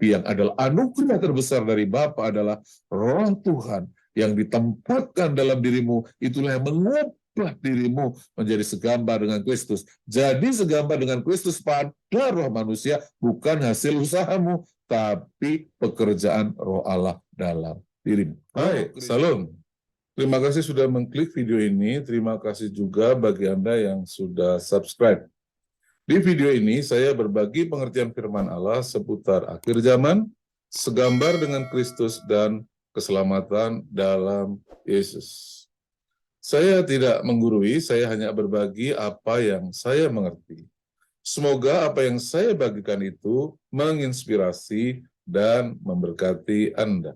yang adalah anugerah terbesar dari Bapa adalah Roh Tuhan yang ditempatkan dalam dirimu, itulah yang mengubah dirimu menjadi segambar dengan Kristus. Jadi segambar dengan Kristus pada roh manusia bukan hasil usahamu, tapi pekerjaan Roh Allah dalam dirimu. Hai, Salam. Terima kasih sudah mengklik video ini. Terima kasih juga bagi Anda yang sudah subscribe. Di video ini saya berbagi pengertian firman Allah seputar akhir zaman, segambar dengan Kristus dan keselamatan dalam Yesus. Saya tidak menggurui, saya hanya berbagi apa yang saya mengerti. Semoga apa yang saya bagikan itu menginspirasi dan memberkati Anda.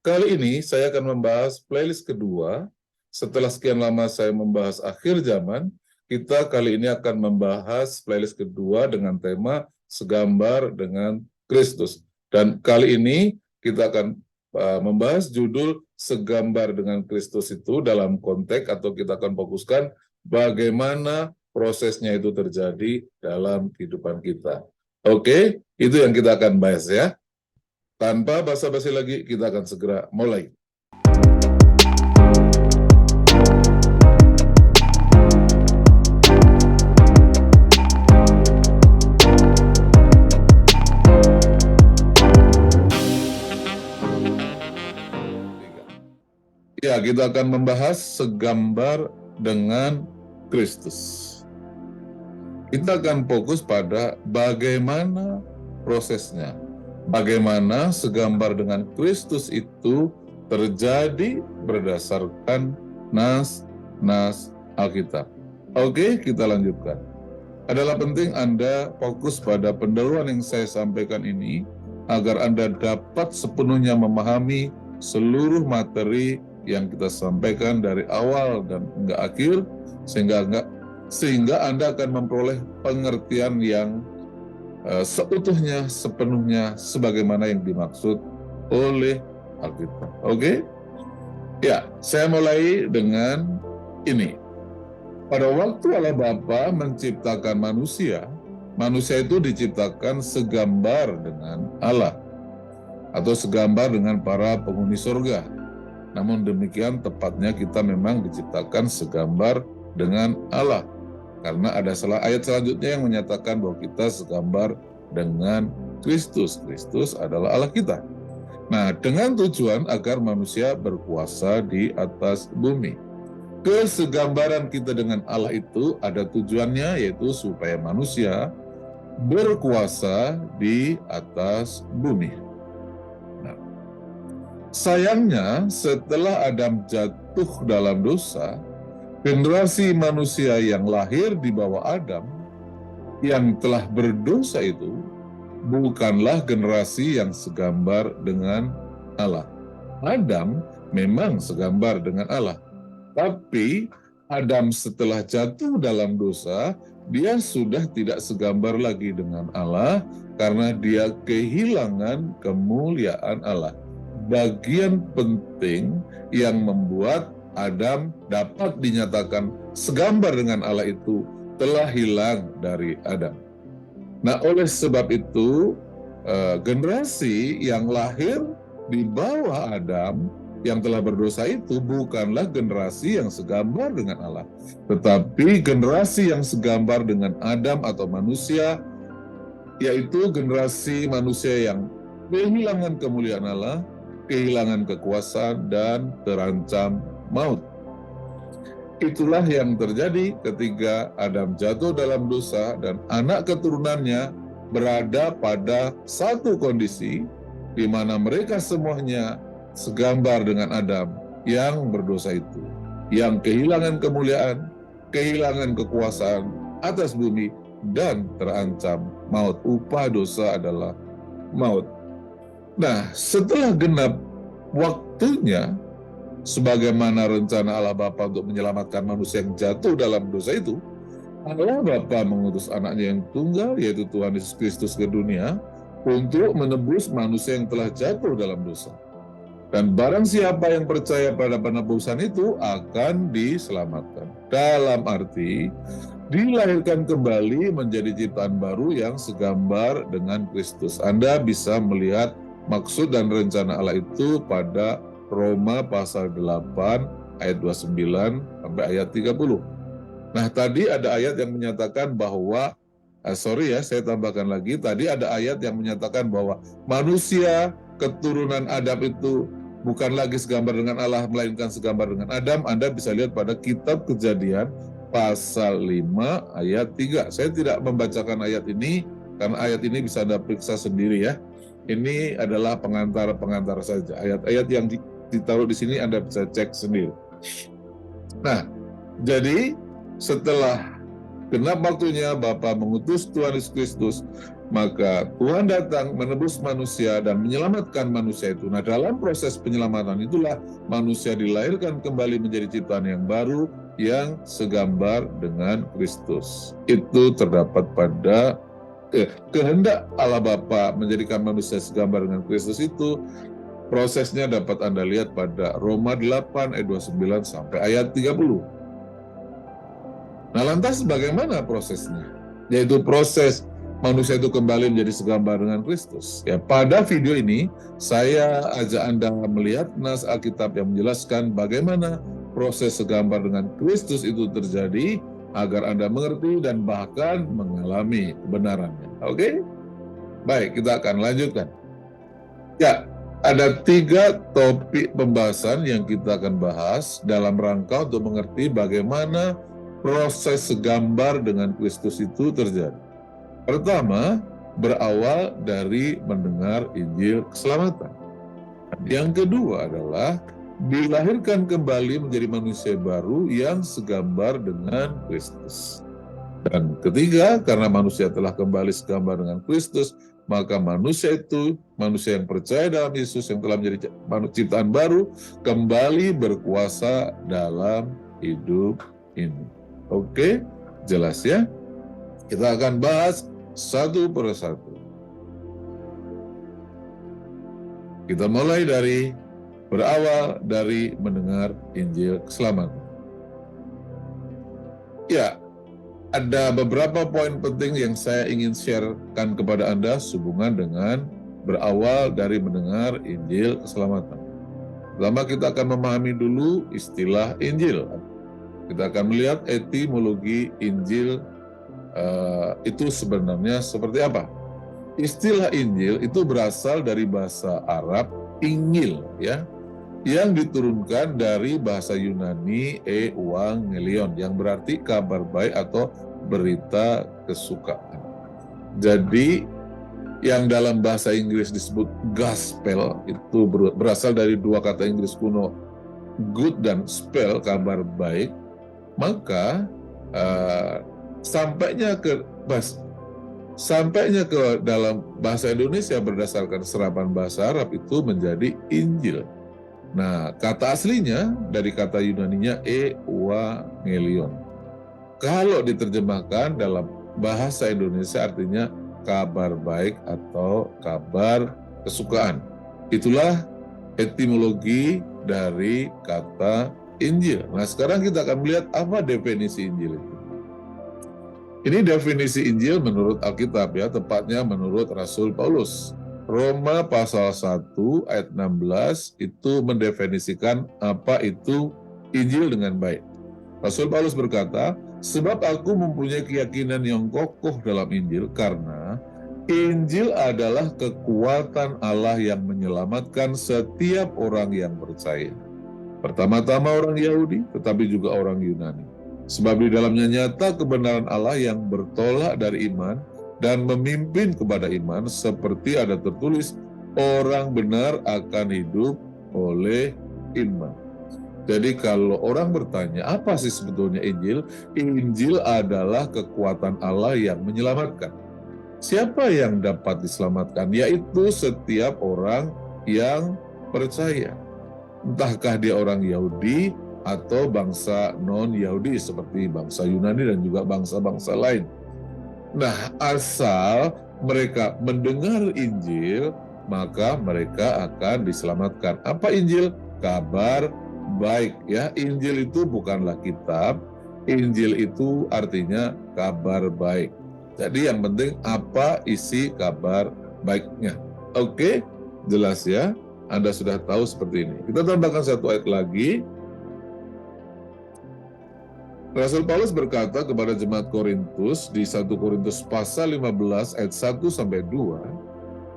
Kali ini saya akan membahas playlist kedua. Setelah sekian lama saya membahas akhir zaman, kita kali ini akan membahas playlist kedua dengan tema segambar dengan Kristus. Dan kali ini kita akan membahas judul segambar dengan Kristus itu dalam konteks atau kita akan fokuskan bagaimana prosesnya itu terjadi dalam kehidupan kita. Oke, itu yang kita akan bahas ya. Tanpa basa-basi lagi, kita akan segera mulai. Ya, kita akan membahas segambar dengan Kristus. Kita akan fokus pada bagaimana prosesnya. Bagaimana segambar dengan Kristus itu terjadi berdasarkan nas Alkitab. Oke, kita lanjutkan. Adalah penting Anda fokus pada pendahuluan yang saya sampaikan ini agar Anda dapat sepenuhnya memahami seluruh materi yang kita sampaikan dari awal dan hingga akhir sehingga Anda akan memperoleh pengertian yang seutuhnya, sepenuhnya, sebagaimana yang dimaksud oleh Alkitab. Oke? Ya, saya mulai dengan ini. Pada waktu Allah Bapa menciptakan manusia, manusia itu diciptakan segambar dengan Allah, atau segambar dengan para penghuni surga. Namun demikian tepatnya kita memang diciptakan segambar dengan Allah. Karena ada ayat selanjutnya yang menyatakan bahwa kita segambar dengan Kristus. Kristus adalah Allah kita. Nah, dengan tujuan agar manusia berkuasa di atas bumi. Kesegambaran kita dengan Allah itu ada tujuannya, yaitu supaya manusia berkuasa di atas bumi. Nah, sayangnya setelah Adam jatuh dalam dosa, generasi manusia yang lahir di bawah Adam yang telah berdosa itu bukanlah generasi yang segambar dengan Allah. Adam memang segambar dengan Allah, tapi Adam setelah jatuh dalam dosa, dia sudah tidak segambar lagi dengan Allah karena dia kehilangan kemuliaan Allah. Bagian penting yang membuat Adam dapat dinyatakan segambar dengan Allah itu telah hilang dari Adam. Nah, oleh sebab itu, generasi yang lahir di bawah Adam yang telah berdosa itu bukanlah generasi yang segambar dengan Allah, tetapi generasi yang segambar dengan Adam atau manusia, yaitu generasi manusia yang kehilangan kemuliaan Allah, kehilangan kekuasaan, dan terancam maut. Itulah yang terjadi ketika Adam jatuh dalam dosa dan anak keturunannya berada pada satu kondisi di mana mereka semuanya segambar dengan Adam yang berdosa itu, yang kehilangan kemuliaan, kehilangan kekuasaan atas bumi, dan terancam maut. Upah dosa adalah maut. Nah, setelah genap waktunya, sebagaimana rencana Allah Bapa untuk menyelamatkan manusia yang jatuh dalam dosa itu, Allah Bapa mengutus anaknya yang tunggal, yaitu Tuhan Yesus Kristus ke dunia, untuk menebus manusia yang telah jatuh dalam dosa. Dan barang siapa yang percaya pada penebusan itu akan diselamatkan. Dalam arti, dilahirkan kembali menjadi ciptaan baru yang segambar dengan Kristus. Anda bisa melihat maksud dan rencana Allah itu pada Roma pasal 8 ayat 29 sampai ayat 30. Nah, tadi ada ayat yang menyatakan bahwa saya tambahkan lagi, tadi ada ayat yang menyatakan bahwa manusia keturunan Adam itu bukan lagi segambar dengan Allah, melainkan segambar dengan Adam. Anda bisa lihat pada kitab Kejadian pasal 5 ayat 3. Saya tidak membacakan ayat ini karena ayat ini bisa Anda periksa sendiri ya. Ini adalah pengantar-pengantar saja. Ayat-ayat yang ditaruh di sini Anda bisa cek sendiri. Nah, jadi setelah genap waktunya Bapa mengutus Tuhan Yesus Kristus, maka Tuhan datang menebus manusia dan menyelamatkan manusia itu. Nah, dalam proses penyelamatan itulah manusia dilahirkan kembali menjadi ciptaan yang baru yang segambar dengan Kristus. Itu terdapat pada kehendak Allah Bapa menjadikan manusia segambar dengan Kristus itu. Prosesnya dapat Anda lihat pada Roma 8 ayat 29 sampai ayat 30. Nah, lantas bagaimana prosesnya? Yaitu proses manusia itu kembali menjadi segambar dengan Kristus. Ya, pada video ini saya ajak Anda melihat nas Alkitab yang menjelaskan bagaimana proses segambar dengan Kristus itu terjadi agar Anda mengerti dan bahkan mengalami kebenarannya. Oke? Baik, kita akan lanjutkan. Ya, ada 3 topik pembahasan yang kita akan bahas dalam rangka untuk mengerti bagaimana proses segambar dengan Kristus itu terjadi. Pertama, berawal dari mendengar Injil keselamatan. Yang kedua adalah dilahirkan kembali menjadi manusia baru yang segambar dengan Kristus. Dan ketiga, karena manusia telah kembali segambar dengan Kristus, maka manusia itu, manusia yang percaya dalam Yesus yang telah menjadi ciptaan baru, kembali berkuasa dalam hidup ini. Oke, jelas ya? Kita akan bahas satu persatu. Kita mulai dari berawal dari mendengar Injil keselamatan. Ya, ada beberapa poin penting yang saya ingin sharekan kepada Anda sehubungan dengan berawal dari mendengar Injil keselamatan. Pertama, kita akan memahami dulu istilah Injil. Kita akan melihat etimologi Injil itu sebenarnya seperti apa. Istilah Injil itu berasal dari bahasa Arab Injil, ya, yang diturunkan dari bahasa Yunani Euangelion, yang berarti kabar baik atau berita kesukaan. Jadi yang dalam bahasa Inggris disebut gospel itu berasal dari 2 kata Inggris kuno, good dan spell, kabar baik. Maka sampainya ke dalam bahasa Indonesia berdasarkan serapan bahasa Arab itu menjadi Injil. Nah, kata aslinya dari kata Yunaninya Euangelion. Kalau diterjemahkan dalam bahasa Indonesia artinya kabar baik atau kabar kesukaan. Itulah etimologi dari kata Injil. Nah, sekarang kita akan melihat apa definisi Injil itu. Ini definisi Injil menurut Alkitab, ya, tepatnya menurut Rasul Paulus. Roma pasal 1 ayat 16 itu mendefinisikan apa itu Injil dengan baik. Rasul Paulus berkata, sebab aku mempunyai keyakinan yang kokoh dalam Injil karena Injil adalah kekuatan Allah yang menyelamatkan setiap orang yang percaya. Pertama-tama orang Yahudi, tetapi juga orang Yunani. Sebab di dalamnya nyata kebenaran Allah yang bertolak dari iman dan memimpin kepada iman, seperti ada tertulis, orang benar akan hidup oleh iman. Jadi kalau orang bertanya, apa sih sebetulnya Injil? Injil adalah kekuatan Allah yang menyelamatkan. Siapa yang dapat diselamatkan? Yaitu setiap orang yang percaya. Entahkah dia orang Yahudi atau bangsa non-Yahudi seperti bangsa Yunani dan juga bangsa-bangsa lain. Nah, asal mereka mendengar Injil, maka mereka akan diselamatkan. Apa Injil? Kabar baik, ya. Injil itu bukanlah kitab, Injil itu artinya kabar baik. Jadi yang penting apa isi kabar baiknya. Oke, jelas ya? Anda sudah tahu seperti ini. Kita tambahkan satu ayat lagi. Rasul Paulus berkata kepada jemaat Korintus di 1 Korintus pasal 15 ayat 1 sampai 2,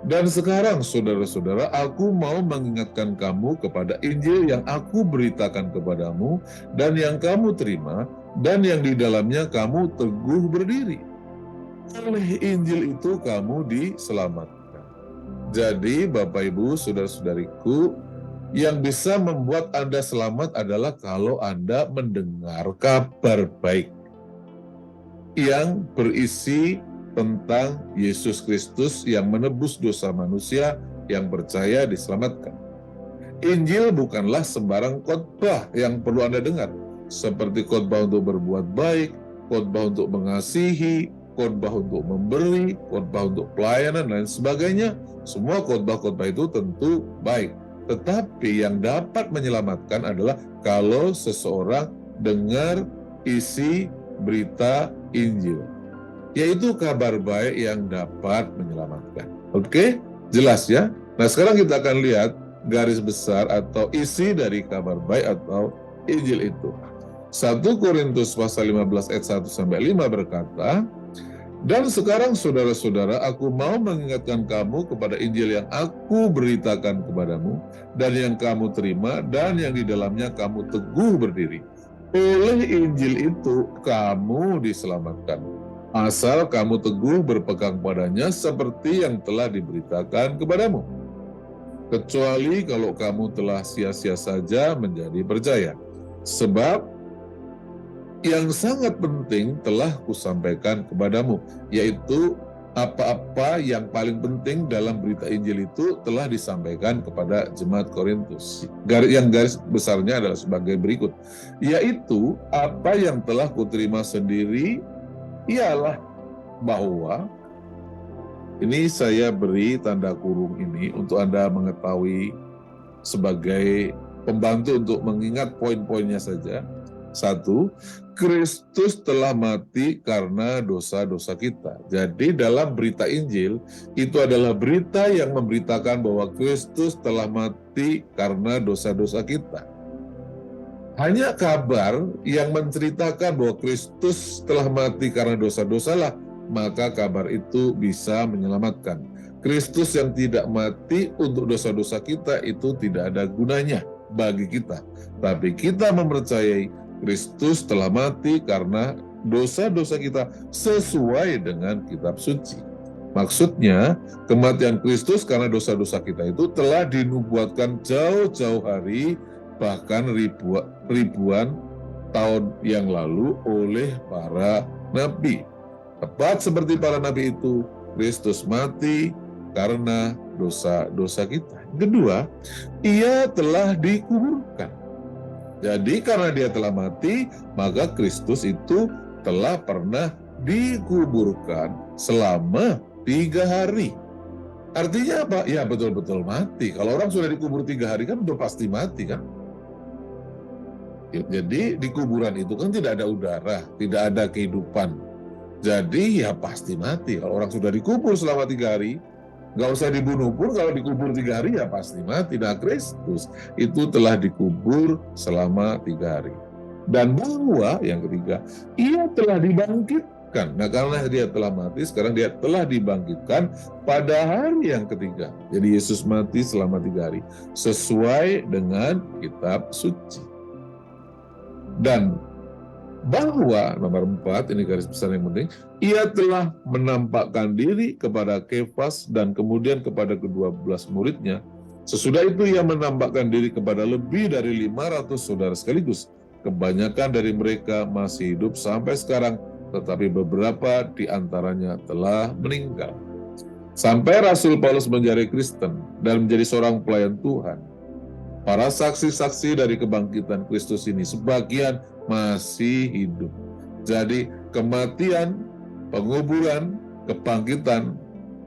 "Dan sekarang saudara-saudara, aku mau mengingatkan kamu kepada Injil yang aku beritakan kepadamu dan yang kamu terima dan yang di dalamnya kamu teguh berdiri. Oleh Injil itu kamu diselamatkan." Jadi Bapak Ibu, saudara-saudariku, yang bisa membuat Anda selamat adalah kalau Anda mendengar kabar baik yang berisi tentang Yesus Kristus yang menebus dosa manusia yang percaya diselamatkan. Injil bukanlah sembarang khotbah yang perlu Anda dengar, seperti khotbah untuk berbuat baik, khotbah untuk mengasihi, khotbah untuk memberi, khotbah untuk pelayanan, dan sebagainya. Semua khotbah-khotbah itu tentu baik. Tetapi yang dapat menyelamatkan adalah kalau seseorang dengar isi berita Injil, yaitu kabar baik yang dapat menyelamatkan. Oke, jelas ya? Nah, sekarang kita akan lihat garis besar atau isi dari kabar baik atau Injil itu. 1 Korintus pasal 15 ayat 1 sampai 5 berkata, "Dan sekarang saudara-saudara, aku mau mengingatkan kamu kepada Injil yang aku beritakan kepadamu, dan yang kamu terima, dan yang di dalamnya kamu teguh berdiri. Oleh Injil itu kamu diselamatkan, asal kamu teguh berpegang padanya seperti yang telah diberitakan kepadamu. Kecuali kalau kamu telah sia-sia saja menjadi percaya. Sebab yang sangat penting telah kusampaikan kepadamu, yaitu apa-apa yang paling penting dalam berita Injil itu telah disampaikan kepada jemaat Korintus. Yang garis besarnya adalah sebagai berikut, yaitu apa yang telah kuterima sendiri ialah bahwa, ini saya beri tanda kurung ini untuk Anda mengetahui sebagai pembantu untuk mengingat poin-poinnya saja. 1, Kristus telah mati karena dosa-dosa kita. Jadi dalam berita Injil, itu adalah berita yang memberitakan bahwa Kristus telah mati karena dosa-dosa kita. Hanya kabar yang menceritakan bahwa Kristus telah mati karena dosa-dosalah, maka kabar itu bisa menyelamatkan. Kristus yang tidak mati untuk dosa-dosa kita itu tidak ada gunanya bagi kita. Tapi kita mempercayai Kristus telah mati karena dosa-dosa kita sesuai dengan kitab suci. Maksudnya, kematian Kristus karena dosa-dosa kita itu telah dinubuatkan jauh-jauh hari, bahkan ribuan tahun yang lalu oleh para nabi. Tepat seperti para nabi itu, Kristus mati karena dosa-dosa kita. Kedua, ia telah dikuburkan. Jadi karena dia telah mati, maka Kristus itu telah pernah dikuburkan selama 3 hari. Artinya apa? Ya betul-betul mati. Kalau orang sudah dikubur 3 hari kan udah pasti mati kan? Jadi di kuburan itu kan tidak ada udara, tidak ada kehidupan. Jadi ya pasti mati. Kalau orang sudah dikubur selama 3 hari, nggak usah dibunuh pun, kalau dikubur 3 hari ya pasti mati. Nah, Kristus itu telah dikubur selama 3 hari. Dan bahwa yang ketiga, ia telah dibangkitkan. Nah, karena dia telah mati, sekarang dia telah dibangkitkan pada hari yang ketiga. Jadi Yesus mati selama 3 hari, sesuai dengan kitab suci. Dan bahwa nomor 4, ini garis besar yang penting, ia telah menampakkan diri kepada Kefas dan kemudian kepada ke-12 muridnya. Sesudah itu ia menampakkan diri kepada lebih dari 500 saudara sekaligus. Kebanyakan dari mereka masih hidup sampai sekarang, tetapi beberapa di antaranya telah meninggal. Sampai Rasul Paulus menjadi Kristen dan menjadi seorang pelayan Tuhan, para saksi-saksi dari kebangkitan Kristus ini sebagian masih hidup. Jadi kematian, penguburan, kebangkitan,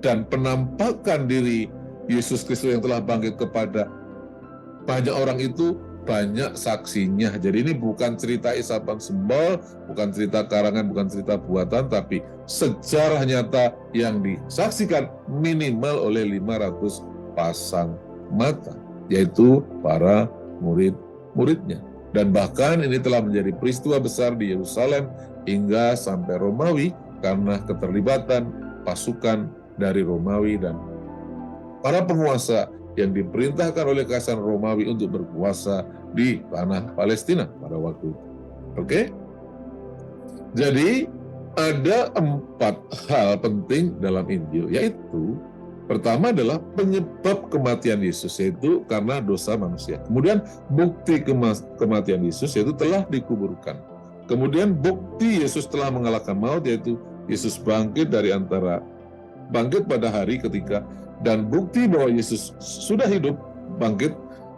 dan penampakan diri Yesus Kristus yang telah bangkit kepada banyak orang itu banyak saksinya. Jadi ini bukan cerita isapan sembel, bukan cerita karangan, bukan cerita buatan, tapi sejarah nyata yang disaksikan minimal oleh 500 pasang mata, yaitu para murid-muridnya. Dan bahkan ini telah menjadi peristiwa besar di Yerusalem hingga sampai Romawi karena keterlibatan pasukan dari Romawi dan para penguasa yang diperintahkan oleh Kaisar Romawi untuk berkuasa di tanah Palestina pada waktu itu. Oke? Jadi ada 4 hal penting dalam Injil, yaitu pertama adalah penyebab kematian Yesus, yaitu karena dosa manusia. Kemudian bukti kematian Yesus, yaitu telah dikuburkan. Kemudian bukti Yesus telah mengalahkan maut, yaitu Yesus bangkit pada hari ketiga. Dan bukti bahwa Yesus sudah hidup, bangkit,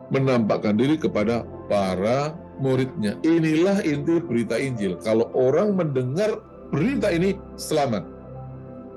menampakkan diri kepada para muridnya. Inilah inti berita Injil. Kalau orang mendengar berita ini, selamat.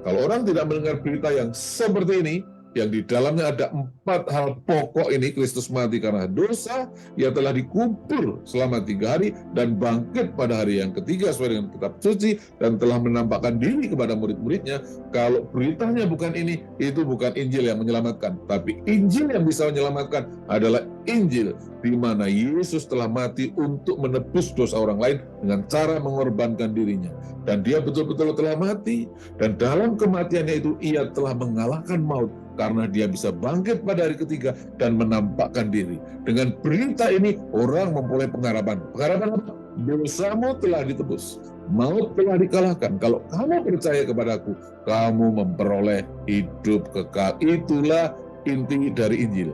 Kalau orang tidak mendengar berita yang seperti ini, yang di dalamnya ada 4 hal pokok ini, Kristus mati karena dosa, ia telah dikubur selama 3 hari, dan bangkit pada hari yang ketiga sesuai dengan kitab suci, dan telah menampakkan diri kepada murid-muridnya. Kalau beritanya bukan ini, itu bukan Injil yang menyelamatkan. Tapi Injil yang bisa menyelamatkan adalah Injil di mana Yesus telah mati untuk menebus dosa orang lain dengan cara mengorbankan dirinya. Dan dia betul-betul telah mati, dan dalam kematiannya itu ia telah mengalahkan maut karena dia bisa bangkit pada hari ketiga dan menampakkan diri. Dengan berita ini orang memperoleh pengharapan. Pengharapan apa? Dosamu telah ditebus, maut telah dikalahkan. Kalau kamu percaya kepadaku, kamu memperoleh hidup kekal. Itulah inti dari Injil.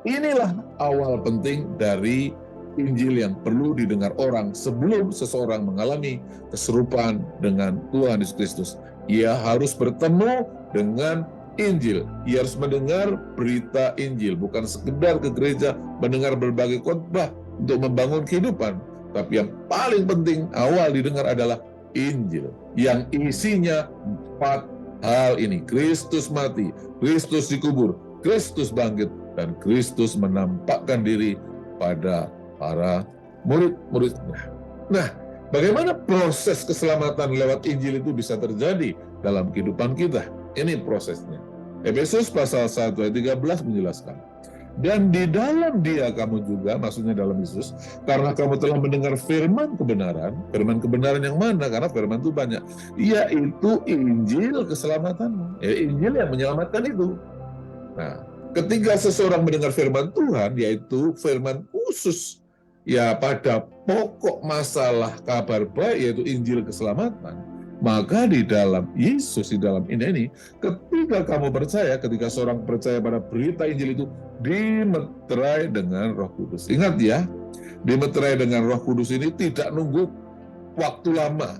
Inilah awal penting dari Injil yang perlu didengar orang sebelum seseorang mengalami keserupaan dengan Tuhan Yesus Kristus. Ia harus bertemu dengan Injil. Ia harus mendengar berita Injil, bukan sekedar ke gereja mendengar berbagai khotbah untuk membangun kehidupan. Tapi yang paling penting awal didengar adalah Injil yang isinya 4 hal ini. Kristus mati, Kristus dikubur, Kristus bangkit, dan Kristus menampakkan diri pada para murid-muridnya. Nah, bagaimana proses keselamatan lewat Injil itu bisa terjadi dalam kehidupan kita? Ini prosesnya. Efesus pasal 1 ayat 13 menjelaskan. Dan di dalam dia kamu juga, maksudnya dalam Yesus, karena kamu telah mendengar firman kebenaran yang mana? Karena firman itu banyak. Yaitu Injil keselamatanmu. Injil yang menyelamatkan itu. Nah, ketika seseorang mendengar firman Tuhan, yaitu firman khusus, ya pada pokok masalah kabar baik, yaitu Injil keselamatan, maka di dalam Yesus, di dalam ini, ketika kamu percaya, ketika seorang percaya pada berita Injil itu, dimeterai dengan Roh Kudus. Ingat ya, dimeterai dengan Roh Kudus ini tidak nunggu waktu lama.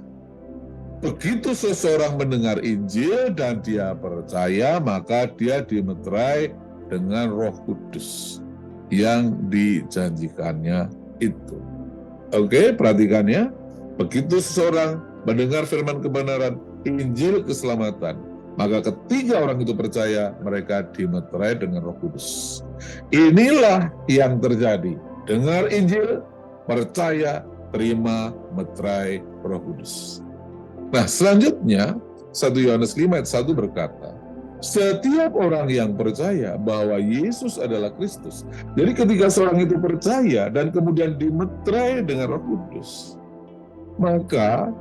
Begitu seseorang mendengar Injil dan dia percaya, maka dia dimeterai dengan Roh Kudus yang dijanjikannya itu. Oke, perhatikan ya. Begitu seseorang mendengar firman kebenaran, Injil keselamatan, maka ketika orang itu percaya, mereka dimeterai dengan Roh Kudus. Inilah yang terjadi. Dengar Injil, percaya, terima, meterai Roh Kudus. Nah, selanjutnya 1 Yohanes 5 ayat 1 berkata, setiap orang yang percaya bahwa Yesus adalah Kristus. Jadi ketika seorang itu percaya dan kemudian dimeterai dengan Roh Kudus, maka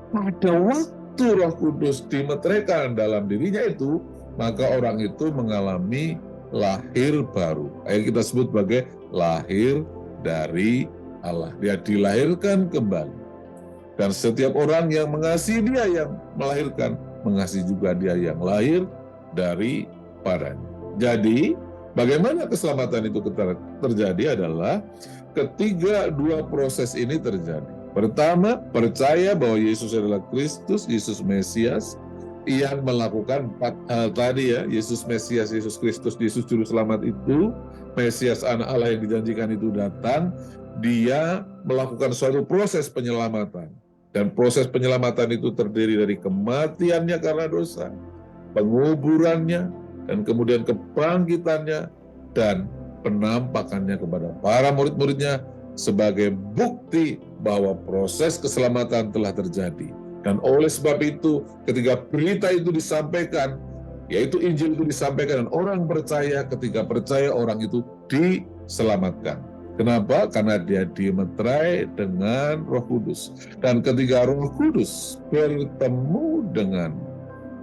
pada waktu Roh Kudus dimeteraikan dalam dirinya itu, maka orang itu mengalami lahir baru. Yang kita sebut sebagai lahir dari Allah. Dia dilahirkan kembali. Dan setiap orang yang mengasihi dia yang melahirkan, mengasihi juga dia yang lahir daripadanya. Jadi, bagaimana keselamatan itu terjadi adalah ketiga 2 proses ini terjadi. Pertama, percaya bahwa Yesus adalah Kristus, Yesus Mesias, yang melakukan 4 hal tadi ya, Yesus Mesias, Yesus Kristus, Yesus Juru Selamat itu, Mesias anak Allah yang dijanjikan itu datang, dia melakukan suatu proses penyelamatan. Dan proses penyelamatan itu terdiri dari kematiannya karena dosa, penguburannya, dan kemudian kebangkitannya, dan penampakannya kepada para murid-muridnya sebagai bukti bahwa proses keselamatan telah terjadi. Dan oleh sebab itu, ketika berita itu disampaikan, yaitu Injil itu disampaikan dan orang percaya, ketika percaya orang itu diselamatkan. Kenapa? Karena dia dimeterai dengan Roh Kudus. Dan ketika Roh Kudus bertemu dengan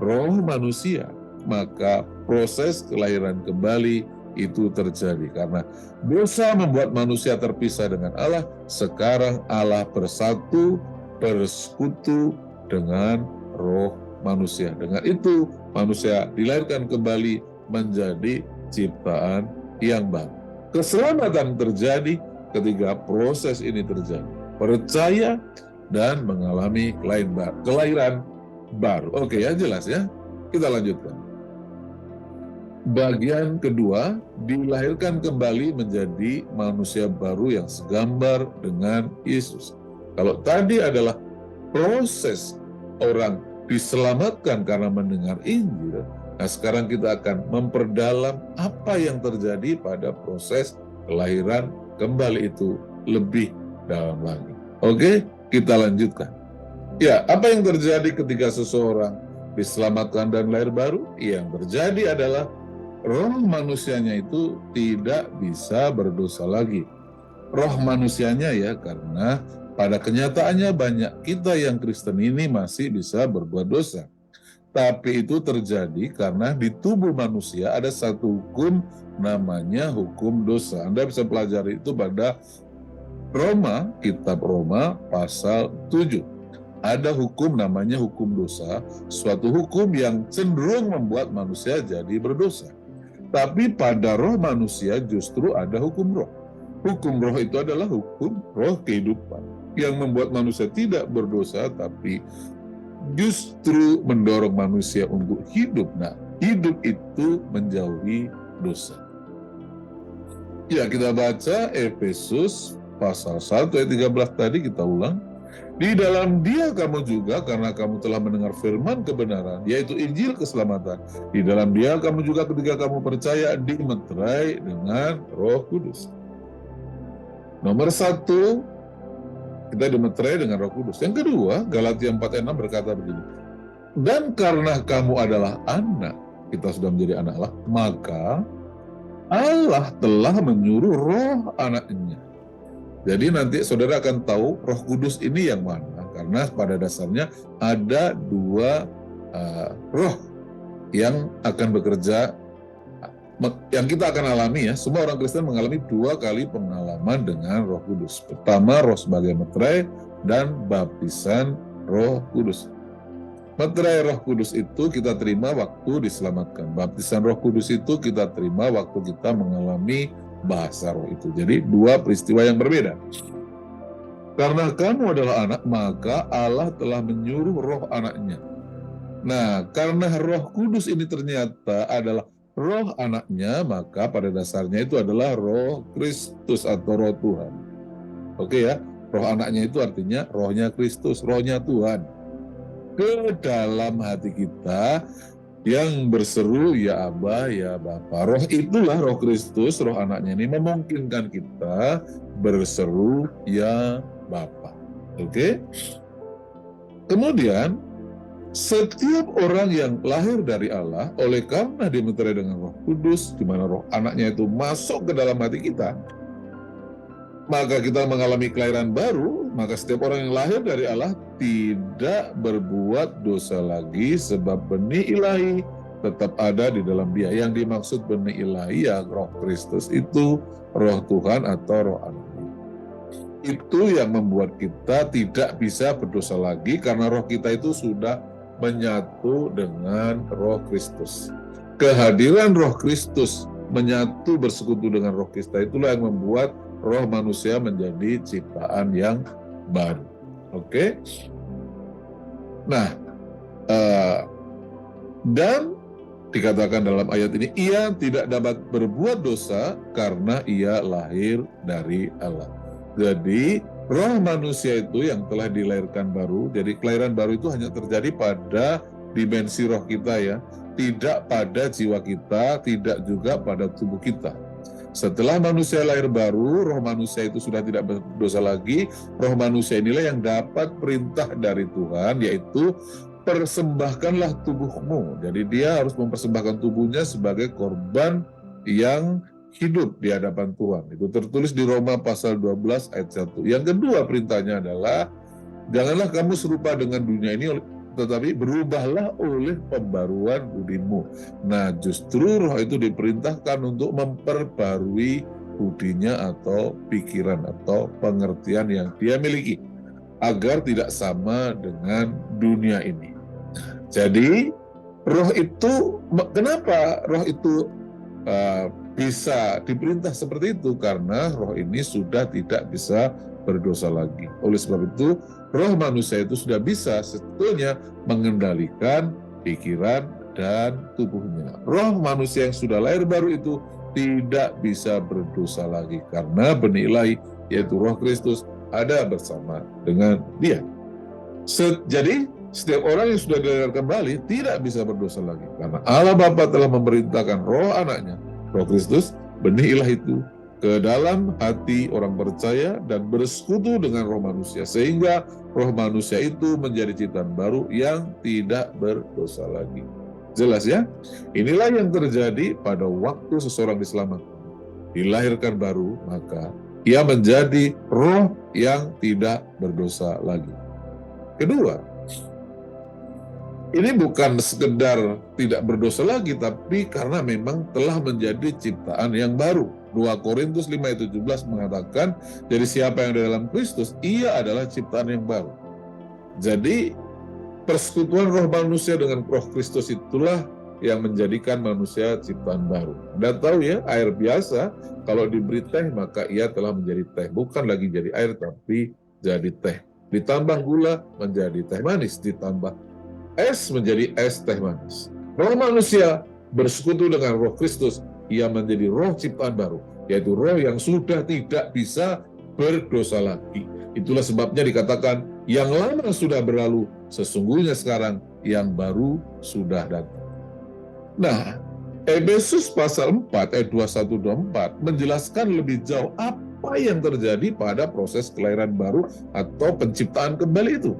roh manusia, maka proses kelahiran kembali itu terjadi. Karena dosa membuat manusia terpisah dengan Allah, sekarang Allah bersatu, bersekutu dengan roh manusia. Dengan itu manusia dilahirkan kembali menjadi ciptaan yang baru. Keselamatan terjadi ketika proses ini terjadi. Percaya dan mengalami kelahiran baru. Oke ya, jelas ya. Kita lanjutkan. Bagian kedua, dilahirkan kembali menjadi manusia baru yang segambar dengan Yesus. Kalau tadi adalah proses orang diselamatkan karena mendengar Injil, nah sekarang kita akan memperdalam apa yang terjadi pada proses kelahiran kembali itu lebih dalam lagi. Oke, kita lanjutkan. Ya, apa yang terjadi ketika seseorang diselamatkan dan lahir baru? Yang terjadi adalah roh manusianya itu tidak bisa berdosa lagi. Roh manusianya ya, karena pada kenyataannya banyak kita yang Kristen ini masih bisa berbuat dosa. Tapi itu terjadi karena di tubuh manusia ada satu hukum namanya hukum dosa. Anda bisa pelajari itu pada Roma, kitab Roma pasal 7. Ada hukum namanya hukum dosa, suatu hukum yang cenderung membuat manusia jadi berdosa. Tapi pada roh manusia justru ada hukum roh. Hukum roh itu adalah hukum roh kehidupan yang membuat manusia tidak berdosa, tapi justru mendorong manusia untuk hidup. Nah, hidup itu menjauhi dosa. Ya, kita baca Efesus pasal 1 ayat 13 tadi, kita ulang. Di dalam Dia kamu juga, karena kamu telah mendengar firman kebenaran, yaitu Injil keselamatan. Di dalam Dia kamu juga ketika kamu percaya dimeterai dengan Roh Kudus. Nomor 1, kita dimeterai dengan Roh Kudus. Yang kedua, Galatia 4 ayat 6 berkata begini. Dan karena kamu adalah anak, kita sudah menjadi anak Allah, maka Allah telah menyuruh roh anaknya. Jadi nanti saudara akan tahu Roh Kudus ini yang mana. Karena pada dasarnya ada dua roh yang akan bekerja, yang kita akan alami ya. Semua orang Kristen mengalami 2 kali pengalaman dengan Roh Kudus. Pertama, roh sebagai meterai, dan baptisan Roh Kudus. Meterai Roh Kudus itu kita terima waktu diselamatkan. Baptisan Roh Kudus itu kita terima waktu kita mengalami bahasa roh itu. Jadi 2 peristiwa yang berbeda. Karena kamu adalah anak, maka Allah telah menyuruh roh anaknya. Nah, karena Roh Kudus ini ternyata adalah roh anaknya, maka pada dasarnya itu adalah Roh Kristus atau Roh Tuhan. Oke ya, roh anaknya itu artinya rohnya Kristus, rohnya Tuhan. Ke dalam hati kita yang berseru, ya Aba, ya Bapa. Roh itulah Roh Kristus, roh anaknya ini memungkinkan kita berseru, ya Bapa. Oke? Kemudian, setiap orang yang lahir dari Allah, oleh karena dimeterai dengan Roh Kudus, di mana roh anaknya itu masuk ke dalam hati kita, maka kita mengalami kelahiran baru. Maka setiap orang yang lahir dari Allah tidak berbuat dosa lagi, sebab benih ilahi tetap ada di dalam dia. Yang dimaksud benih ilahi ya Roh Kristus itu, Roh Tuhan atau Roh Allah. Itu yang membuat kita tidak bisa berdosa lagi, karena roh kita itu sudah menyatu dengan Roh Kristus. Kehadiran Roh Kristus menyatu bersekutu dengan roh kita, itulah yang membuat roh manusia menjadi ciptaan yang baru. Oke? Nah, dan dikatakan dalam ayat ini, ia tidak dapat berbuat dosa karena ia lahir dari Allah. Jadi, roh manusia itu yang telah dilahirkan baru, jadi kelahiran baru itu hanya terjadi pada dimensi roh kita ya, tidak pada jiwa kita, tidak juga pada tubuh kita. Setelah manusia lahir baru, roh manusia itu sudah tidak berdosa lagi. Roh manusia inilah yang dapat perintah dari Tuhan, yaitu persembahkanlah tubuhmu. Jadi dia harus mempersembahkan tubuhnya sebagai korban yang hidup di hadapan Tuhan. Itu tertulis di Roma pasal 12 ayat 1. Yang kedua perintahnya adalah, janganlah kamu serupa dengan dunia ini, tetapi berubahlah oleh pembaruan budimu. Nah, justru roh itu diperintahkan untuk memperbarui budinya atau pikiran atau pengertian yang dia miliki, agar tidak sama dengan dunia ini. Jadi, roh itu, kenapa roh itu bisa diperintah seperti itu? Karena roh ini sudah tidak bisa berdosa lagi. Oleh sebab itu, roh manusia itu sudah bisa sebetulnya mengendalikan pikiran dan tubuhnya. Roh manusia yang sudah lahir baru itu tidak bisa berdosa lagi karena benih ilahi, yaitu Roh Kristus, ada bersama dengan dia. Jadi setiap orang yang sudah dilahirkan kembali tidak bisa berdosa lagi karena Allah Bapa telah memerintahkan roh anaknya, Roh Kristus, benih ilahi itu ke dalam hati orang percaya dan bersekutu dengan roh manusia, sehingga roh manusia itu menjadi ciptaan baru yang tidak berdosa lagi. Jelas ya? Inilah yang terjadi pada waktu seseorang diselamatkan, dilahirkan baru, maka ia menjadi roh yang tidak berdosa lagi. Kedua, ini bukan sekedar tidak berdosa lagi, tapi karena memang telah menjadi ciptaan yang baru. 2 Korintus 5 ayat 17 mengatakan, jadi siapa yang di dalam Kristus, ia adalah ciptaan yang baru. Jadi persekutuan roh manusia dengan roh Kristus itulah yang menjadikan manusia ciptaan baru. Anda tahu ya, air biasa kalau diberi teh maka ia telah menjadi teh. Bukan lagi jadi air tapi jadi teh. Ditambah gula menjadi teh manis, ditambah es menjadi es teh manis. Roh manusia bersekutu dengan roh Kristus, ia menjadi roh ciptaan baru, yaitu roh yang sudah tidak bisa berdosa lagi. Itulah sebabnya dikatakan, yang lama sudah berlalu, sesungguhnya sekarang yang baru sudah datang. Nah, Efesus pasal 4 ayat 21-24 menjelaskan lebih jauh apa yang terjadi pada proses kelahiran baru atau penciptaan kembali itu.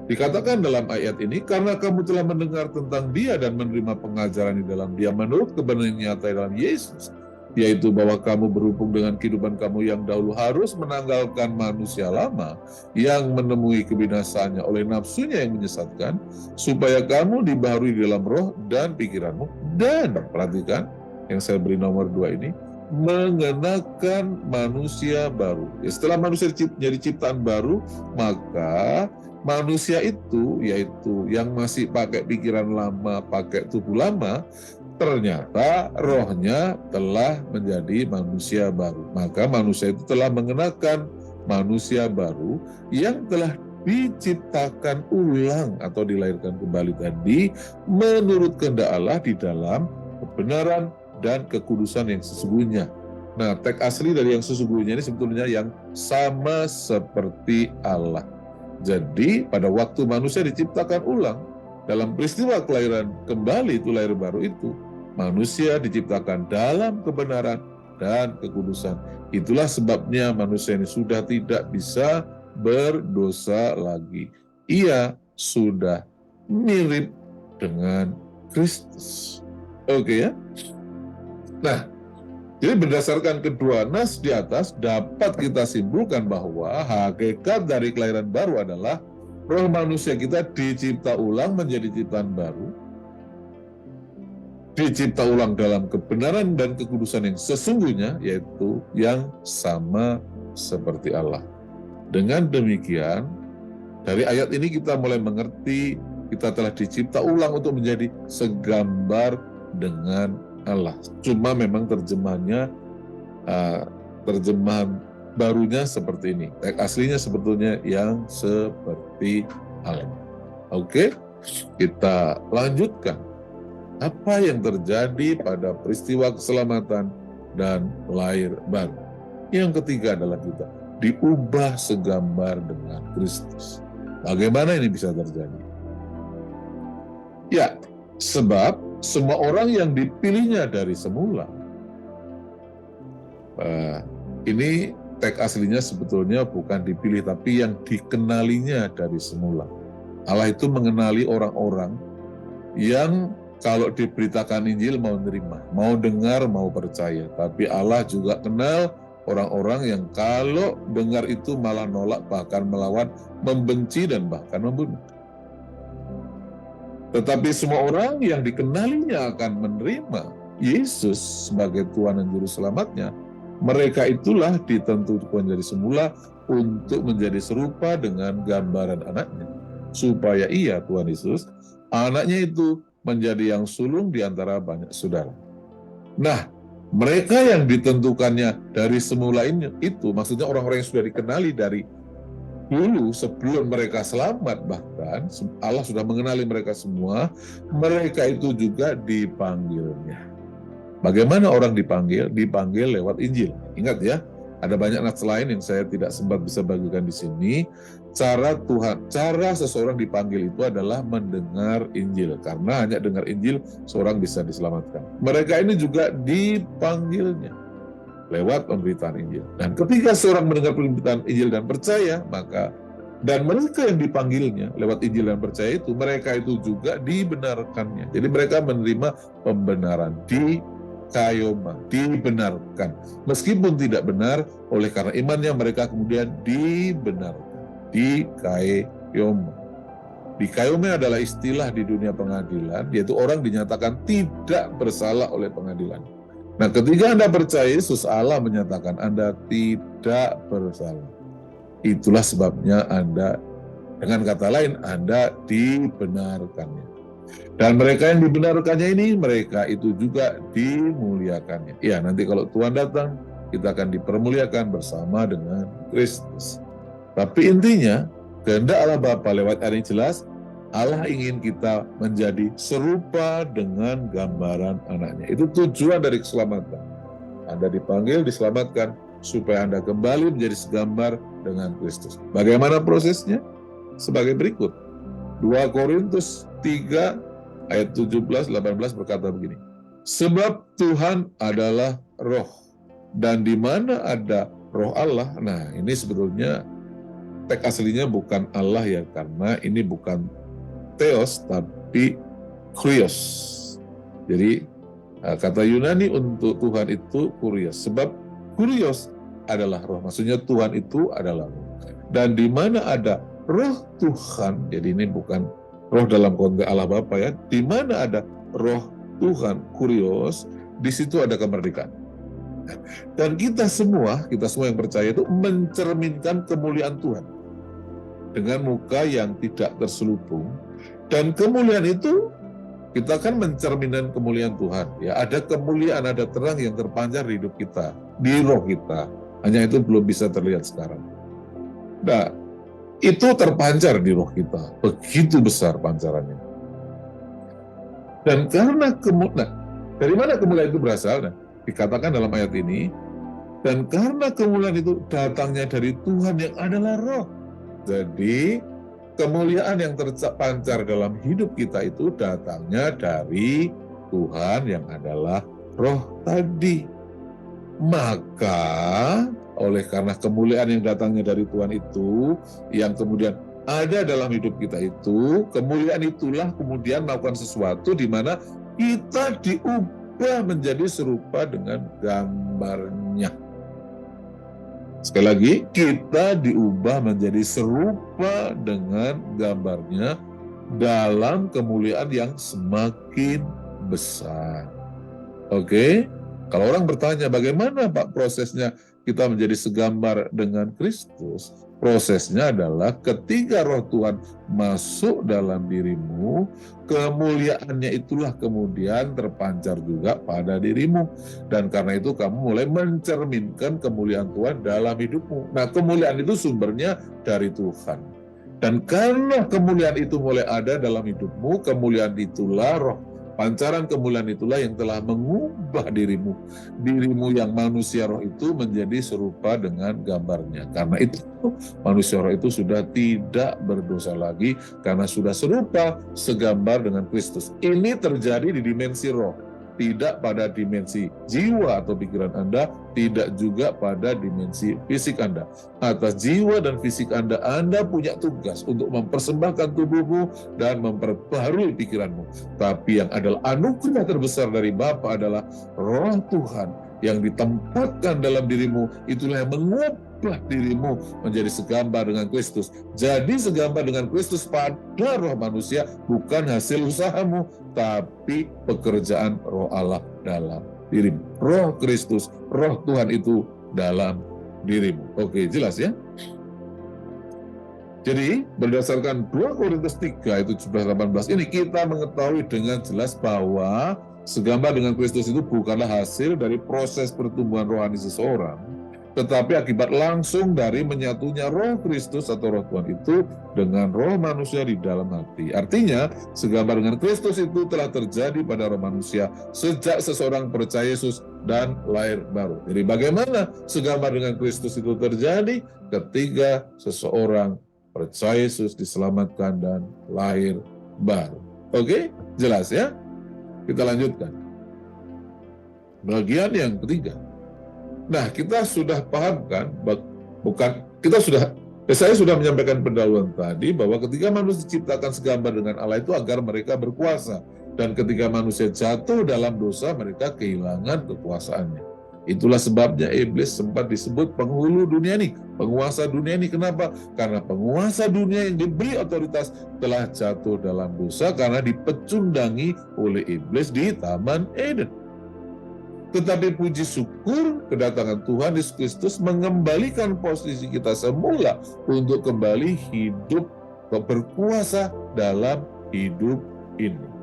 Dikatakan dalam ayat ini, karena kamu telah mendengar tentang dia dan menerima pengajaran di dalam dia menurut kebenaran nyata dalam Yesus, yaitu bahwa kamu berhubung dengan kehidupan kamu yang dahulu harus menanggalkan manusia lama yang menemui kebinasaannya oleh nafsunya yang menyesatkan, supaya kamu dibaharui dalam roh dan pikiranmu, dan perhatikan yang saya beri nomor 2 ini, mengenakan manusia baru. Setelah manusia jadi ciptaan baru, maka manusia itu, yaitu yang masih pakai pikiran lama, pakai tubuh lama, ternyata rohnya telah menjadi manusia baru. Maka manusia itu telah mengenakan manusia baru yang telah diciptakan ulang atau dilahirkan kembali tadi menurut kehendak Allah di dalam kebenaran dan kekudusan yang sesungguhnya. Nah, teks asli dari yang sesungguhnya ini sebetulnya yang sama seperti Allah. Jadi pada waktu manusia diciptakan ulang, dalam peristiwa kelahiran kembali itu lahir baru itu, manusia diciptakan dalam kebenaran dan kekudusan. Itulah sebabnya manusia ini sudah tidak bisa berdosa lagi. Ia sudah mirip dengan Kristus. Oke ya? Nah, jadi berdasarkan kedua nas di atas dapat kita simpulkan bahwa hakikat dari kelahiran baru adalah roh manusia kita dicipta ulang menjadi ciptaan baru, dicipta ulang dalam kebenaran dan kekudusan yang sesungguhnya, yaitu yang sama seperti Allah. Dengan demikian, dari ayat ini kita mulai mengerti kita telah dicipta ulang untuk menjadi segambar dengan Allah. Cuma memang terjemahan barunya seperti ini. Teks aslinya sebetulnya yang seperti Allah. Oke, kita lanjutkan. Apa yang terjadi pada peristiwa keselamatan dan lahir baru? Yang ketiga adalah kita diubah segambar dengan Kristus. Bagaimana ini bisa terjadi? Ya, sebab semua orang yang dipilihnya dari semula Ini teks aslinya sebetulnya bukan dipilih, tapi yang dikenalinya dari semula. Allah itu mengenali orang-orang yang kalau diberitakan Injil mau nerima, mau dengar, mau percaya. Tapi Allah juga kenal orang-orang yang kalau dengar itu malah nolak, bahkan melawan, membenci, dan bahkan membunuh. Tetapi semua orang yang dikenalinya akan menerima Yesus sebagai Tuhan dan Juru Selamatnya, mereka itulah ditentukan dari semula untuk menjadi serupa dengan gambaran anaknya, supaya ia, Tuhan Yesus, anaknya itu menjadi yang sulung di antara banyak saudara. Nah, mereka yang ditentukannya dari semula ini, itu maksudnya orang-orang yang sudah dikenali dari dulu sebelum mereka selamat, bahkan Allah sudah mengenali mereka semua, mereka itu juga dipanggilnya. Bagaimana orang dipanggil? Dipanggil lewat Injil. Ingat ya, ada banyak nats lain yang saya tidak sempat bisa bagikan di sini. Cara seseorang dipanggil itu adalah mendengar Injil, karena hanya dengar Injil seorang bisa diselamatkan. Mereka ini juga dipanggilnya lewat pemberitaan Injil. Dan ketika seorang mendengar pemberitaan Injil dan percaya, maka dan mereka yang dipanggilnya lewat Injil dan percaya itu, mereka itu juga dibenarkannya. Jadi mereka menerima pembenaran, dikayoma, dibenarkan. Meskipun tidak benar, oleh karena imannya mereka kemudian dibenarkan, dikayoma. Dikayoma adalah istilah di dunia pengadilan, yaitu orang dinyatakan tidak bersalah oleh pengadilan. Nah, ketika Anda percaya Yesus, Allah menyatakan Anda tidak bersalah. Itulah sebabnya Anda, dengan kata lain, Anda dibenarkannya. Dan mereka yang dibenarkannya ini, mereka itu juga dimuliakannya. Ya, nanti kalau Tuhan datang, kita akan dipermuliakan bersama dengan Kristus. Tapi intinya, kehendak Allah Bapa lewat ayat ini jelas, Allah ingin kita menjadi serupa dengan gambaran anaknya. Itu tujuan dari keselamatan. Anda dipanggil, diselamatkan, supaya Anda kembali menjadi segambar dengan Kristus. Bagaimana prosesnya? Sebagai berikut. 2 Korintus 3 ayat 17-18 berkata begini. Sebab Tuhan adalah roh, dan di mana ada roh Allah, nah ini sebetulnya teks aslinya bukan Allah ya, karena ini bukan theos tapi kurios. Jadi kata Yunani untuk Tuhan itu kurios, sebab kurios adalah roh, maksudnya Tuhan itu adalah roh. Dan di mana ada roh Tuhan, jadi ini bukan roh dalam konteks Allah Bapa ya, di mana ada roh Tuhan kurios, di situ ada kemerdekaan. Dan kita semua yang percaya itu mencerminkan kemuliaan Tuhan dengan muka yang tidak terselubung. Dan kemuliaan itu, kita kan mencerminkan kemuliaan Tuhan. Ya, ada kemuliaan, ada terang yang terpancar di hidup kita, di roh kita. Hanya itu belum bisa terlihat sekarang. Nah, itu terpancar di roh kita. Begitu besar pancarannya. Dan karena dari mana kemuliaan itu berasal? Nah, dikatakan dalam ayat ini, dan karena kemuliaan itu datangnya dari Tuhan yang adalah roh. Jadi, kemuliaan yang terpancar dalam hidup kita itu datangnya dari Tuhan yang adalah roh tadi. Maka, oleh karena kemuliaan yang datangnya dari Tuhan itu, yang kemudian ada dalam hidup kita itu, kemuliaan itulah kemudian melakukan sesuatu di mana kita diubah menjadi serupa dengan gambarnya. Sekali lagi, kita diubah menjadi serupa dengan gambarnya dalam kemuliaan yang semakin besar. Oke? Kalau orang bertanya, bagaimana Pak prosesnya kita menjadi segambar dengan Kristus? Prosesnya adalah ketika roh Tuhan masuk dalam dirimu, kemuliaannya itulah kemudian terpancar juga pada dirimu. Dan karena itu kamu mulai mencerminkan kemuliaan Tuhan dalam hidupmu. Nah, kemuliaan itu sumbernya dari Tuhan. Dan karena kemuliaan itu mulai ada dalam hidupmu, kemuliaan itulah roh. Pancaran kemuliaan itulah yang telah mengubah dirimu. Dirimu yang manusia roh itu menjadi serupa dengan gambarnya. Karena itu manusia roh itu sudah tidak berdosa lagi karena sudah serupa segambar dengan Kristus. Ini terjadi di dimensi roh. tidak pada dimensi jiwa atau pikiran Anda, tidak juga pada dimensi fisik Anda. Atas jiwa dan fisik Anda punya tugas untuk mempersembahkan tubuhmu dan memperbarui pikiranmu. Tapi yang adalah anugerah terbesar dari Bapa adalah Roh Tuhan yang ditempatkan dalam dirimu, itulah yang mengubah dirimu menjadi segambar dengan Kristus. Jadi segambar dengan Kristus pada roh manusia bukan hasil usahamu, tapi pekerjaan Roh Allah dalam dirimu. Roh Kristus, Roh Tuhan itu dalam dirimu. Oke, jelas ya? Jadi berdasarkan 2 Korintus 3 itu 17-18 ini kita mengetahui dengan jelas bahwa segambar dengan Kristus itu bukanlah hasil dari proses pertumbuhan rohani seseorang, tetapi akibat langsung dari menyatunya roh Kristus atau roh Tuhan itu dengan roh manusia di dalam hati. Artinya, segambar dengan Kristus itu telah terjadi pada roh manusia sejak seseorang percaya Yesus dan lahir baru. Jadi bagaimana segambar dengan Kristus itu terjadi? Ketika seseorang percaya Yesus, diselamatkan dan lahir baru. Oke, jelas ya? Kita lanjutkan. Bagian yang ketiga. Nah, kita sudah paham kan, saya sudah menyampaikan pendahuluan tadi bahwa ketika manusia diciptakan segambar dengan Allah itu agar mereka berkuasa. Dan ketika manusia jatuh dalam dosa, mereka kehilangan kekuasaannya. Itulah sebabnya iblis sempat disebut penghulu dunia ini, penguasa dunia ini. Kenapa? Karena penguasa dunia yang diberi otoritas telah jatuh dalam dosa karena dipecundangi oleh iblis di Taman Eden. Tetapi puji syukur kedatangan Tuhan Yesus Kristus mengembalikan posisi kita semula untuk kembali hidup berkuasa dalam hidup ini.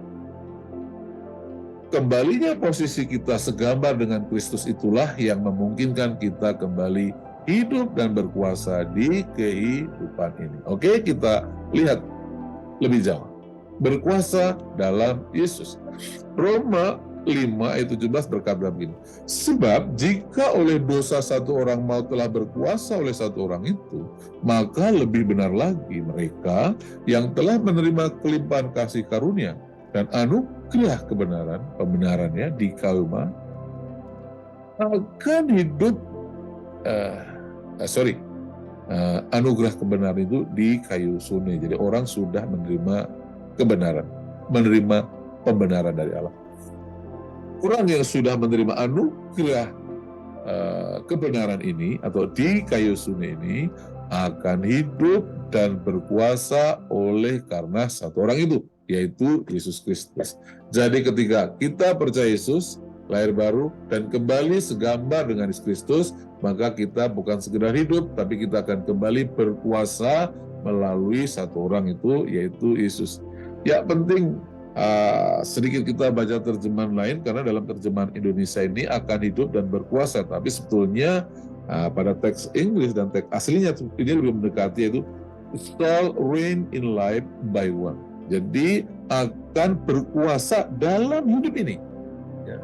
Kembalinya posisi kita segambar dengan Kristus itulah yang memungkinkan kita kembali hidup dan berkuasa di kehidupan ini. Oke, kita lihat lebih jauh. Berkuasa dalam Yesus. Roma 5 ayat 17 berkata begini, sebab jika oleh dosa satu orang maut telah berkuasa oleh satu orang itu, maka lebih benar lagi mereka yang telah menerima kelimpahan kasih karunia dan anugerah pembenarannya di kayu akan hidup anugerah kebenaran itu di kayu sune. Jadi orang sudah menerima kebenaran, menerima pembenaran dari Allah. Orang yang sudah menerima anugerah kebenaran ini atau di kayu sune ini akan hidup dan berkuasa oleh karena satu orang itu, yaitu Yesus Kristus. Jadi ketika kita percaya Yesus, lahir baru, dan kembali segambar dengan Yesus Kristus, maka kita bukan sekedar hidup, tapi kita akan kembali berkuasa melalui satu orang itu, yaitu Yesus. Ya, penting sedikit kita baca terjemahan lain, karena dalam terjemahan Indonesia ini akan hidup dan berkuasa, tapi sebetulnya pada teks Inggris dan teks aslinya ini lebih mendekati, yaitu shall reign in life by one. Jadi akan berkuasa dalam hidup ini. Ya.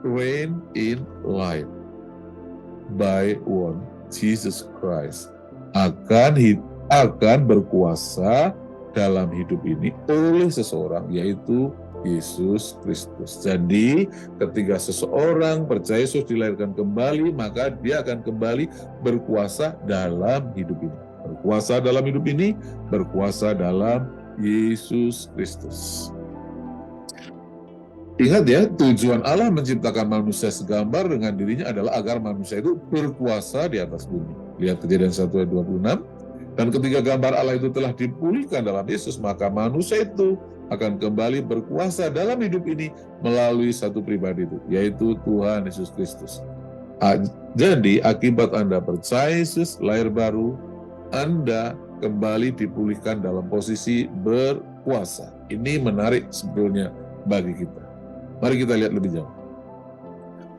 Reign in life by one, Jesus Christ. Akan berkuasa dalam hidup ini oleh seseorang, yaitu Yesus Kristus. Jadi ketika seseorang percaya Yesus dilahirkan kembali, maka dia akan kembali berkuasa dalam hidup ini. Berkuasa dalam hidup ini, berkuasa dalam Yesus Kristus. Ingat ya, tujuan Allah menciptakan manusia segambar dengan dirinya adalah agar manusia itu berkuasa di atas bumi. Lihat Kejadian 1 ayat 26. Dan ketika gambar Allah itu telah dipulihkan dalam Yesus, maka manusia itu akan kembali berkuasa dalam hidup ini melalui satu pribadi itu, yaitu Tuhan Yesus Kristus. Jadi akibat Anda percaya Yesus, lahir baru, Anda kembali dipulihkan dalam posisi berkuasa. Ini menarik sebetulnya bagi kita. Mari kita lihat lebih jauh.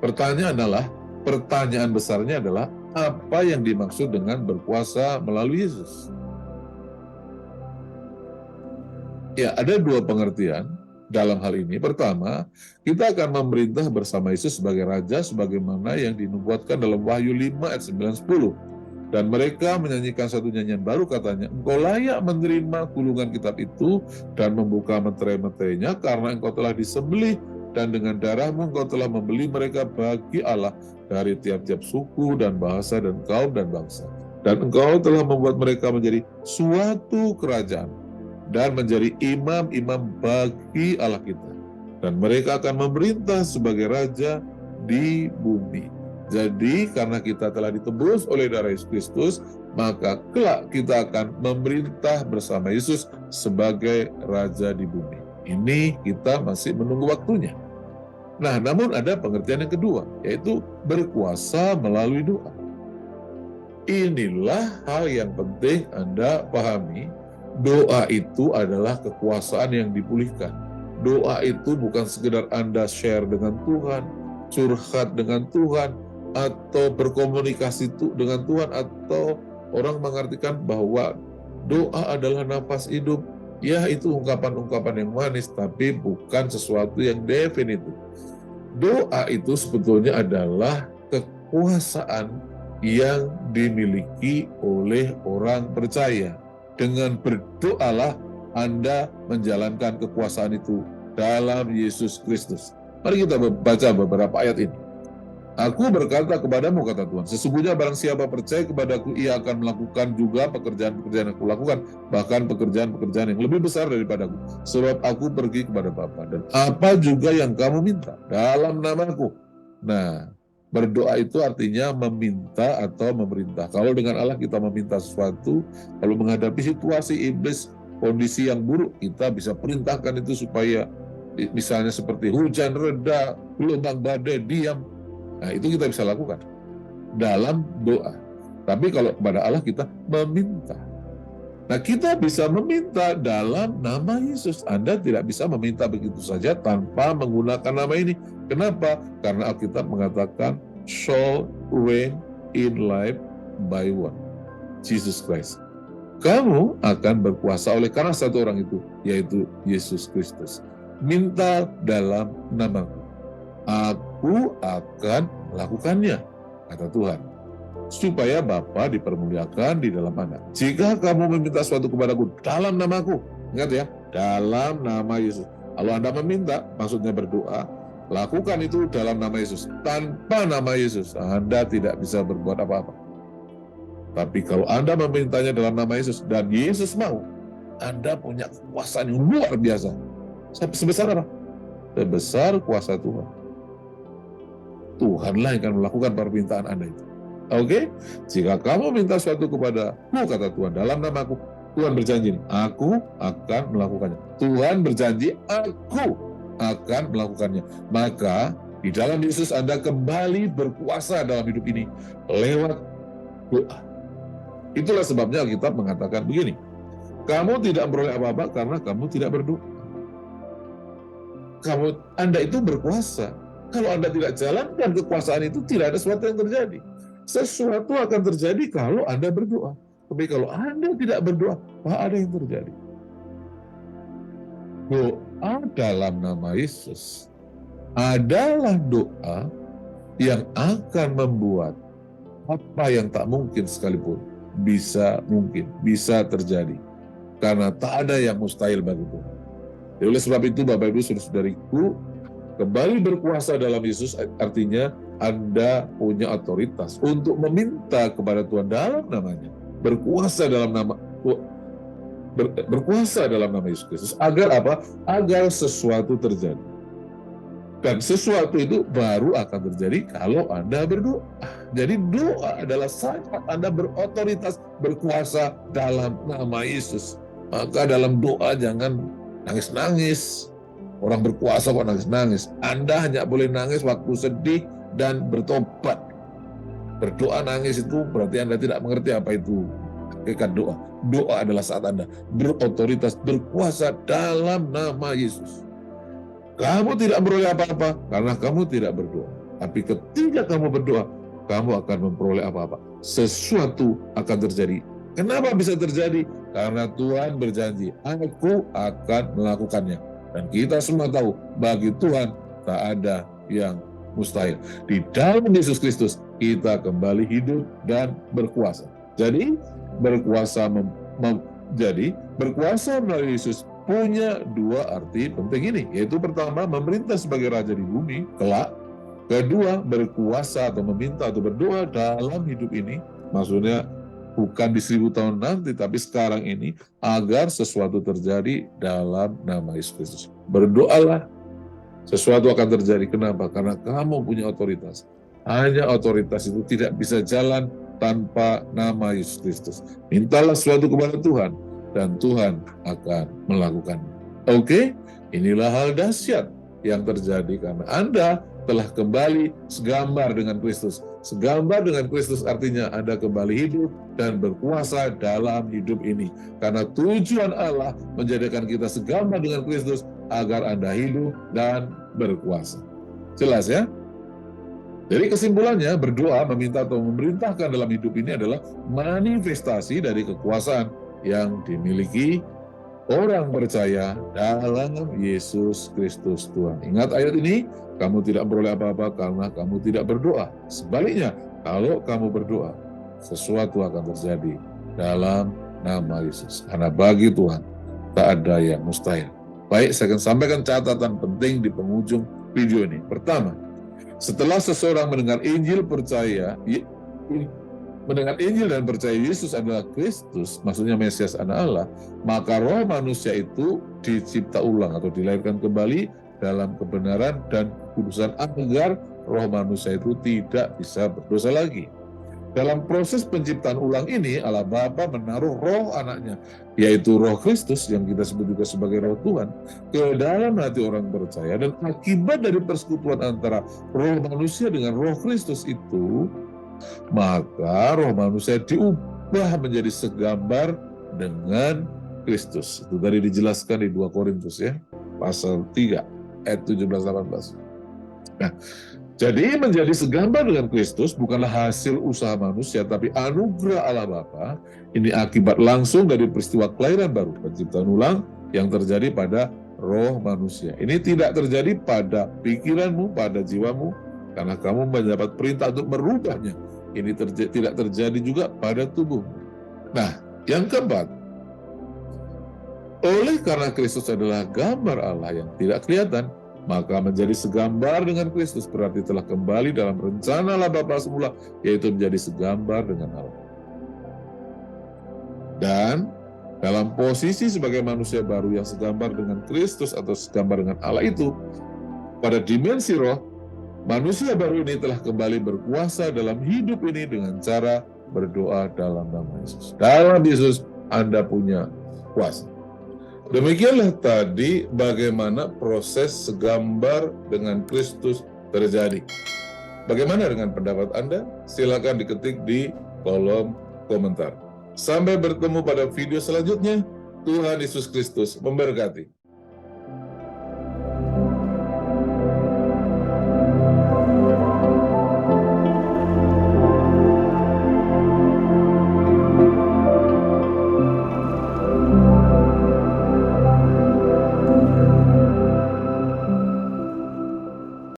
Pertanyaan besarnya adalah, apa yang dimaksud dengan berkuasa melalui Yesus? Ya, ada dua pengertian dalam hal ini. Pertama, kita akan memerintah bersama Yesus sebagai Raja, sebagaimana yang dinubuatkan dalam Wahyu 5 ayat 9-10. Dan mereka menyanyikan satu nyanyian baru, katanya, engkau layak menerima gulungan kitab itu dan membuka meterai-meterainya, karena engkau telah disembelih dan dengan darahmu engkau telah membeli mereka bagi Allah dari tiap-tiap suku dan bahasa dan kaum dan bangsa. Dan engkau telah membuat mereka menjadi suatu kerajaan dan menjadi imam-imam bagi Allah kita. Dan mereka akan memerintah sebagai raja di bumi. Jadi karena kita telah ditebus oleh darah Yesus Kristus, maka kelak kita akan memerintah bersama Yesus sebagai raja di bumi. Ini kita masih menunggu waktunya. Nah, namun ada pengertian yang kedua, yaitu berkuasa melalui doa. Inilah hal yang penting Anda pahami. Doa itu adalah kekuasaan yang dipulihkan. Doa itu bukan sekedar Anda share dengan Tuhan, curhat dengan Tuhan, atau berkomunikasi dengan Tuhan, atau orang mengartikan bahwa doa adalah nafas hidup. Ya, itu ungkapan-ungkapan yang manis, tapi bukan sesuatu yang definitif. Doa itu sebetulnya adalah kekuasaan yang dimiliki oleh orang percaya. Dengan berdoalah Anda menjalankan kekuasaan itu dalam Yesus Kristus. Mari kita baca beberapa ayat ini. Aku berkata kepadamu, kata Tuhan, sesungguhnya barang siapa percaya kepadaku, ia akan melakukan juga pekerjaan-pekerjaan yang aku lakukan, bahkan pekerjaan-pekerjaan yang lebih besar daripadaku, sebab aku pergi kepada Bapa. Dan apa juga yang kamu minta dalam namaku. Nah, berdoa itu artinya meminta atau memerintah. Kalau dengan Allah kita meminta sesuatu, kalau menghadapi situasi iblis, kondisi yang buruk, kita bisa perintahkan itu supaya misalnya seperti hujan reda, gelombang badai diam. Nah, itu kita bisa lakukan dalam doa. Tapi kalau kepada Allah kita meminta. Nah, kita bisa meminta dalam nama Yesus. Anda tidak bisa meminta begitu saja tanpa menggunakan nama ini. Kenapa? Karena Alkitab mengatakan, shall reign in life by one, Jesus Christ. Kamu akan berkuasa oleh karena satu orang itu, yaitu Yesus Kristus. Minta dalam namaku. Aku akan melakukannya, kata Tuhan, supaya Bapa dipermuliakan di dalam Anak. Jika kamu meminta sesuatu kepadaku dalam namaku, ingat ya, dalam nama Yesus. Kalau Anda meminta, maksudnya berdoa, lakukan itu dalam nama Yesus. Tanpa nama Yesus, Anda tidak bisa berbuat apa-apa. Tapi kalau Anda memintanya dalam nama Yesus, dan Yesus mau, Anda punya kekuasaan yang luar biasa. Sebesar apa? Sebesar kuasa Tuhan. Tuhanlah yang akan melakukan permintaan Anda itu. Oke? Jika kamu minta sesuatu kepadaku, kata Tuhan, dalam namaku, Tuhan berjanji, aku akan melakukannya. Tuhan berjanji, aku akan melakukannya. Maka, di dalam Yesus Anda kembali berkuasa dalam hidup ini lewat doa. Itulah sebabnya Alkitab mengatakan begini, kamu tidak memperoleh apa-apa karena kamu tidak berdoa. Anda itu berkuasa. Kalau Anda tidak jalankan kekuasaan itu, tidak ada sesuatu yang terjadi. Sesuatu akan terjadi kalau Anda berdoa. Tapi kalau Anda tidak berdoa, tak ada yang terjadi. Doa dalam nama Yesus adalah doa yang akan membuat apa yang tak mungkin sekalipun bisa bisa terjadi. Karena tak ada yang mustahil bagi Tuhan. Oleh sebab itu, Bapak Ibu saudara-saudariku, kembali berkuasa dalam Yesus artinya Anda punya otoritas untuk meminta kepada Tuhan dalam namanya. Berkuasa dalam nama Yesus Kristus. Agar apa? Agar sesuatu terjadi. Dan sesuatu itu baru akan terjadi kalau Anda berdoa. Jadi doa adalah saat Anda berotoritas, berkuasa dalam nama Yesus. Maka dalam doa jangan nangis-nangis. Orang berkuasa kok nangis-nangis. Anda hanya boleh nangis waktu sedih dan bertobat. Berdoa nangis itu berarti Anda tidak mengerti apa itu hakikat doa. Doa adalah saat Anda berotoritas, berkuasa dalam nama Yesus. Kamu tidak memperoleh apa-apa karena kamu tidak berdoa. Tapi ketika kamu berdoa, kamu akan memperoleh apa-apa. Sesuatu akan terjadi. Kenapa bisa terjadi? Karena Tuhan berjanji, aku akan melakukannya. Dan kita semua tahu, bagi Tuhan tak ada yang mustahil. Di dalam Yesus Kristus, kita kembali hidup dan berkuasa. Jadi, berkuasa melalui Yesus punya dua arti penting ini, yaitu pertama, memerintah sebagai raja di bumi kelak. Kedua, berkuasa atau meminta atau berdoa dalam hidup ini, maksudnya bukan di 1000 tahun nanti, tapi sekarang ini, agar sesuatu terjadi dalam nama Yesus Kristus. Berdoalah, sesuatu akan terjadi. Kenapa? Karena kamu punya otoritas. Hanya otoritas itu tidak bisa jalan tanpa nama Yesus Kristus. Mintalah sesuatu kepada Tuhan, dan Tuhan akan melakukannya. Oke, inilah hal dahsyat yang terjadi karena Anda telah kembali segambar dengan Kristus. Segambar dengan Kristus artinya Anda kembali hidup dan berkuasa dalam hidup ini. Karena tujuan Allah menjadikan kita segambar dengan Kristus agar Anda hidup dan berkuasa. Jelas ya? Jadi kesimpulannya, berdoa, meminta atau memerintahkan dalam hidup ini adalah manifestasi dari kekuasaan yang dimiliki orang percaya dalam Yesus Kristus Tuhan. Ingat ayat ini, kamu tidak beroleh apa-apa karena kamu tidak berdoa. Sebaliknya, kalau kamu berdoa, sesuatu akan terjadi dalam nama Yesus. Karena bagi Tuhan, tak ada yang mustahil. Baik, saya akan sampaikan catatan penting di penghujung video ini. Pertama, setelah seseorang mendengar Injil dan percaya Yesus adalah Kristus, maksudnya Mesias anak Allah, maka roh manusia itu dicipta ulang atau dilahirkan kembali dalam kebenaran dan kekudusan agar roh manusia itu tidak bisa berdosa lagi. Dalam proses penciptaan ulang ini, Allah Bapa menaruh roh anaknya, yaitu roh Kristus yang kita sebut juga sebagai roh Tuhan, ke dalam hati orang percaya. Dan akibat dari persekutuan antara roh manusia dengan roh Kristus itu, maka roh manusia diubah menjadi segambar dengan Kristus. Itu tadi dijelaskan di 2 Korintus ya, pasal 3 ayat 17-18. Nah, jadi menjadi segambar dengan Kristus bukanlah hasil usaha manusia, tapi anugerah Allah Bapa. Ini akibat langsung dari peristiwa kelahiran baru, penciptaan ulang yang terjadi pada roh manusia. Ini tidak terjadi pada pikiranmu, pada jiwamu, karena kamu mendapat perintah untuk merubahnya. Ini tidak terjadi juga pada tubuh. Nah, yang keempat, oleh karena Kristus adalah gambar Allah yang tidak kelihatan, maka menjadi segambar dengan Kristus berarti telah kembali dalam rencana Allah Bapa semula, yaitu menjadi segambar dengan Allah. Dan dalam posisi sebagai manusia baru yang segambar dengan Kristus atau segambar dengan Allah itu, pada dimensi roh, manusia baru ini telah kembali berkuasa dalam hidup ini dengan cara berdoa dalam nama Yesus. Dalam Yesus Anda punya kuasa. Demikianlah tadi bagaimana proses segambar dengan Kristus terjadi. Bagaimana dengan pendapat Anda? Silakan diketik di kolom komentar. Sampai bertemu pada video selanjutnya. Tuhan Yesus Kristus memberkati.